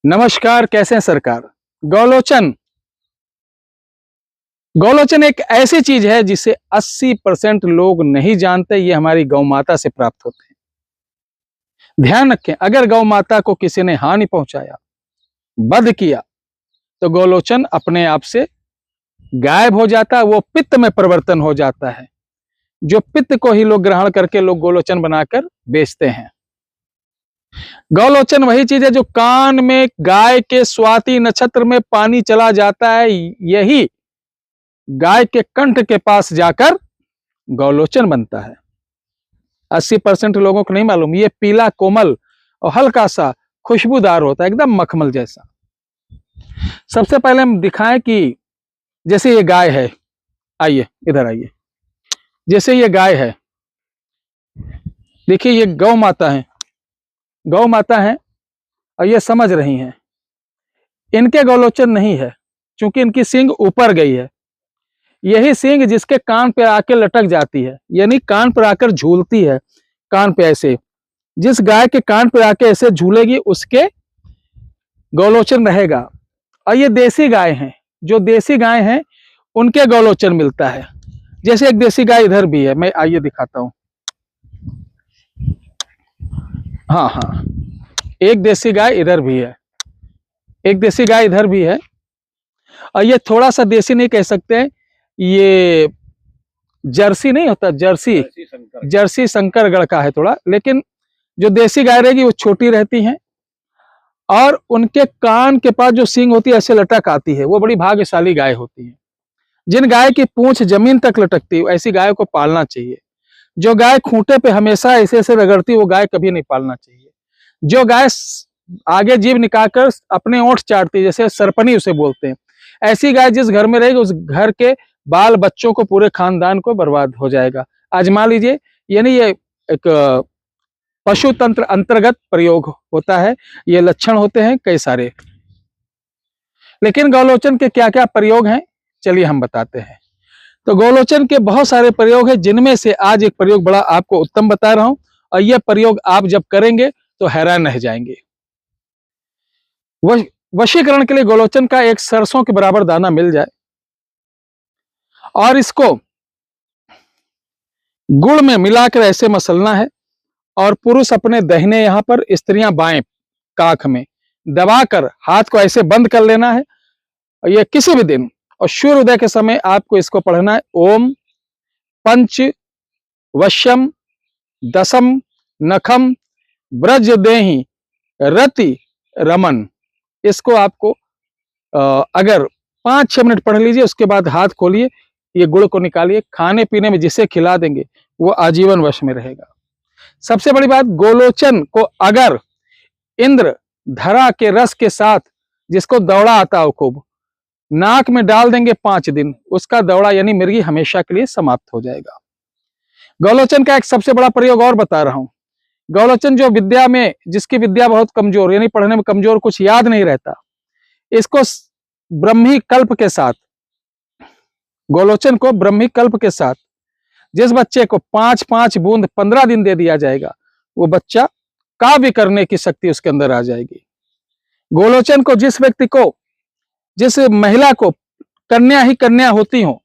नमस्कार, कैसे हैं सरकार। गौलोचन गौलोचन एक ऐसी चीज है जिसे 80% लोग नहीं जानते। ये हमारी गौ माता से प्राप्त होते हैं। ध्यान रखें, अगर गौ माता को किसी ने हानि पहुंचाया, वध किया, तो गौलोचन अपने आप से गायब हो जाता है। वो पित्त में परिवर्तन हो जाता है। जो पित्त को ही लोग ग्रहण करके लोग गौलोचन बनाकर बेचते हैं। गौलोचन वही चीज है जो कान में गाय के स्वाति नक्षत्र में पानी चला जाता है। यही गाय के कंठ के पास जाकर गौलोचन बनता है। 80% लोगों को नहीं मालूम। ये पीला कोमल और हल्का सा खुशबूदार होता है, एकदम मखमल जैसा। सबसे पहले हम दिखाएं कि जैसे ये गाय है, आइए इधर आइए। जैसे ये गाय है, देखिए ये गौ माता है, गौ माता है और ये समझ रही हैं। इनके गौलोचन नहीं है क्योंकि इनकी सींग ऊपर गई है। यही सींग जिसके कान पे आके लटक जाती है, यानी कान पर आकर झूलती है। कान पे ऐसे, जिस गाय के कान पे आके ऐसे झूलेगी उसके गौलोचन रहेगा। और ये देसी गाय हैं, जो देसी गाय हैं उनके गौलोचन मिलता है। जैसे एक देसी गाय इधर भी है, मैं आइए दिखाता हूं। हाँ हाँ, एक देसी गाय इधर भी है, एक देसी गाय इधर भी है। और ये थोड़ा सा देसी नहीं कह सकते हैं, ये जर्सी नहीं होता, जर्सी शंकरगढ़ का है थोड़ा। लेकिन जो देसी गाय रहेगी वो छोटी रहती हैं और उनके कान के पास जो सींग होती है ऐसे लटक आती है। वो बड़ी भाग्यशाली गाय होती है। जिन गाय की पूंछ जमीन तक लटकती है ऐसी गाय को पालना चाहिए। जो गाय खूंटे पे हमेशा ऐसे ऐसे रगड़ती वो गाय कभी नहीं पालना चाहिए। जो गाय आगे जीभ निकालकर अपने ओंठ चाटती, जैसे सरपनी उसे बोलते हैं, ऐसी गाय जिस घर में रहेगी उस घर के बाल बच्चों को, पूरे खानदान को बर्बाद हो जाएगा। आजमा लीजिए। यानी ये एक पशु तंत्र अंतर्गत प्रयोग होता है। ये लक्षण होते हैं कई सारे। लेकिन गौलोचन के क्या क्या प्रयोग हैं, चलिए हम बताते हैं। तो गौलोचन के बहुत सारे प्रयोग हैं, जिनमें से आज एक प्रयोग बड़ा आपको उत्तम बता रहा हूं। और यह प्रयोग आप जब करेंगे तो हैरान रह जाएंगे। वशीकरण के लिए गौलोचन का एक सरसों के बराबर दाना मिल जाए और इसको गुड़ में मिलाकर ऐसे मसलना है। और पुरुष अपने दाहिने यहां पर, स्त्रियां बाएं काख में दबाकर हाथ को ऐसे बंद कर लेना है। और यह किसी भी दिन और सूर्योदय के समय आपको इसको पढ़ना है। ओम पंच वश्यम दशम नखम ब्रज देहि रति रमन। इसको आपको अगर 5-6 मिनट पढ़ लीजिए, उसके बाद हाथ खोलिए, ये गुड़ को निकालिए, खाने पीने में जिसे खिला देंगे वो आजीवन वश में रहेगा। सबसे बड़ी बात, गौलोचन को अगर इंद्र धरा के रस के साथ, जिसको दौड़ा आता हो खूब, नाक में डाल देंगे 5 दिन, उसका दौड़ा यानी मिर्गी हमेशा के लिए समाप्त हो जाएगा। गौलोचन का एक सबसे बड़ा प्रयोग और बता रहा हूं। गौलोचन जो विद्या में, जिसकी विद्या बहुत कमजोर, यानी पढ़ने में कमजोर, कुछ याद नहीं रहता, इसको ब्रह्मी कल्प के साथ, गौलोचन को ब्रह्मी कल्प के साथ जिस बच्चे को 5-5 बूंद 15 दिन दे दिया जाएगा, वो बच्चा काव्य करने की शक्ति उसके अंदर आ जाएगी। गौलोचन को जिस व्यक्ति को, जिस महिला को कन्या ही कन्या होती हो,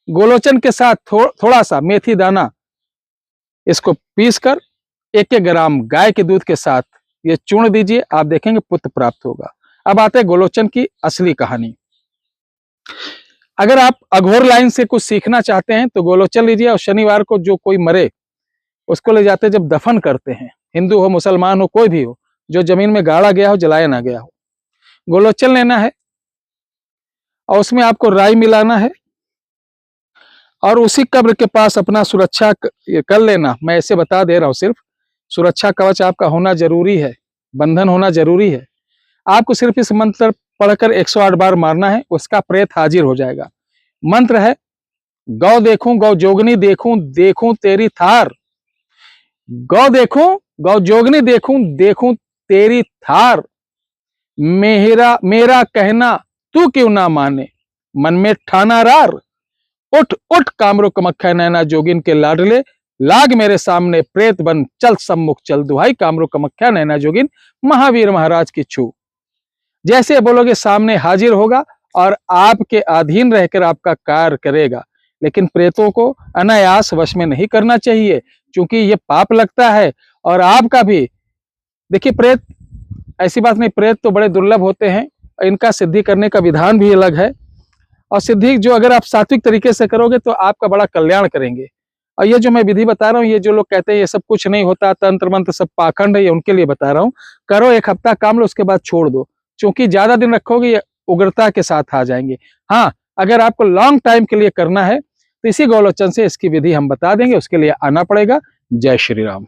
गौलोचन के साथ थोड़ा सा मेथी दाना इसको पीसकर 1-1 ग्राम गाय के दूध के साथ ये चूर्ण दीजिए, आप देखेंगे पुत्र प्राप्त होगा। अब आते हैं गौलोचन की असली कहानी। अगर आप अघोर लाइन से कुछ सीखना चाहते हैं तो गौलोचन लीजिए। और शनिवार को जो कोई मरे उसको ले जाते, जब दफन करते हैं, हिंदू हो मुसलमान हो कोई भी हो, जो जमीन में गाड़ा गया हो, जलाया ना गया हो, गौलोचन लेना है और उसमें आपको राई मिलाना है और उसी कब्र के पास अपना सुरक्षा कर लेना। मैं ऐसे बता दे रहा हूं, सिर्फ सुरक्षा कवच आपका होना जरूरी है, बंधन होना जरूरी है। आपको सिर्फ इस मंत्र पढ़कर 108 बार मारना है, उसका प्रेत हाजिर हो जाएगा। मंत्र है, गौ देखूं गौ जोगनी देखूं देखूं तेरी थार, गौ देखूं गौ जोगनी देखूं देखूं तेरी थार, मेरा कहना तू क्यों ना माने, मन में ठाना रार, उठ उठ कामरो कमख्या नैना जोगिन के लाडले, लाग मेरे सामने प्रेत बन चल सम्मुख चल, दुहाई कामरो कमख्या नैना जोगिन महावीर महाराज की छू। जैसे बोलोगे सामने हाजिर होगा और आपके अधीन रहकर आपका कार्य करेगा। लेकिन प्रेतों को अनायास वश में नहीं करना चाहिए, क्योंकि ये पाप लगता है। और आपका भी देखिए, प्रेत ऐसी बात नहीं, प्रेत तो बड़े दुर्लभ होते हैं, इनका सिद्धि करने का विधान भी अलग है। और सिद्धि जो अगर आप सात्विक तरीके से करोगे तो आपका बड़ा कल्याण करेंगे। और ये जो मैं विधि बता रहा हूँ, ये जो लोग कहते हैं ये सब कुछ नहीं होता, तंत्र मंत्र सब पाखंड है, ये उनके लिए बता रहा हूँ। करो, 1 हफ्ता काम लो, उसके बाद छोड़ दो, क्योंकि ज्यादा दिन रखोगे ये उग्रता के साथ आ जाएंगे। हाँ, अगर आपको लॉन्ग टाइम के लिए करना है तो इसी गौलोचन से इसकी विधि हम बता देंगे, उसके लिए आना पड़ेगा। जय श्री राम।